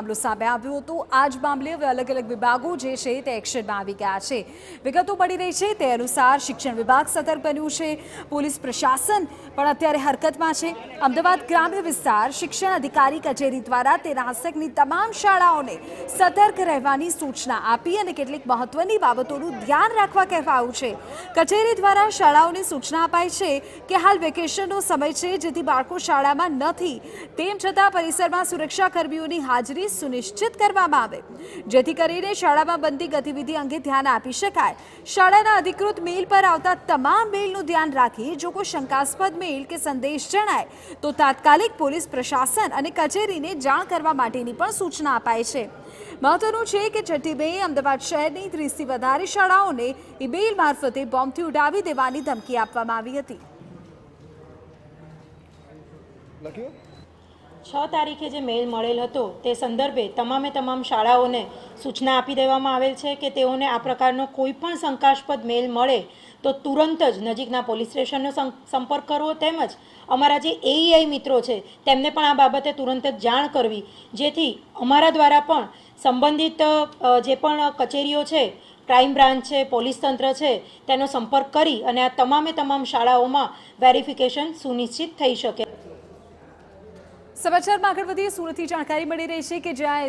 મામલો સામે આવ્યો હતો। આ જ મામલે હવે અલગ અલગ વિભાગો જે છે તે એક્શનમાં આવી ગયા છે। વિગતો મળી રહી છે તે અનુસાર શિક્ષણ વિભાગ સતર્ક બન્યું છે, પોલીસ પ્રશાસન પણ અત્યારે હરકતમાં છે। અમદાવાદ ગ્રામ્ય વિસ્તાર શિક્ષણ અધિકારી કચેરી દ્વારા તેના હસ્તકની તમામ શાળાઓને સતર્ક રહેવાની સૂચના આપી અને કેટલીક મહત્વની બાબતોનું ધ્યાન રાખવા કહેવાયું છે। કચેરી દ્વારા શાળાઓને સૂચના અપાઈ છે કે હાલ વેકેશનનો સમય છે, જેથી બાળકો શાળામાં નથી, તેમ છતાં પરિસરમાં સુરક્ષા કર્મીઓની હાજરી સુનિશ્ચિત કરવામાં આવે, જેથી કરીને શાળામાં બનતી ગતિવિધિ અંગે ધ્યાન આપી શકાય। શાળાના અધિકૃત મેલ પર આવતા તમામ મેલનું ધ્યાન રાખી જો કોઈ શંકાસ્પદ મેલ કે સંદેશ જણાય તો તાત્કાલિક પોલીસ પ્રશાસન અને કચેરીને જાણ કરવા માટેની પણ સૂચના અપાઈ છે। મહત્વનું છે કે 6 મે અમદાવાદ શહેરની 30થી વધારે શાળાઓને ઈમેલ મારફતે બોમ્બથી ઉડાવી દેવાની ધમકી આપવામાં આવી હતી। 6 તારીખે જે મેલ મળેલ હતો તે સંદર્ભે તમામ શાળાઓને સૂચના આપી દેવામાં આવેલ છે કે તેઓને આ પ્રકારનો કોઈ પણ શંકાસ્પદ મેલ મળે તો તુરંત જ નજીકના પોલીસ સ્ટેશનનો સંપર્ક કરવો, તેમજ અમારા જે એઈઆઈ મિત્રો છે તેમને પણ આ બાબતે તુરંત જ જાણ કરવી, જેથી અમારા દ્વારા પણ સંબંધિત જે પણ કચેરીઓ છે, ક્રાઇમ બ્રાન્ચ છે, પોલીસ તંત્ર છે, તેનો સંપર્ક કરી અને આ તમામ શાળાઓમાં વેરિફિકેશન સુનિશ્ચિત થઈ શકે। સમાચારમાં આગળ વધીએ। સુરતથી જાણકારી મળી રહી છે કે જ્યાં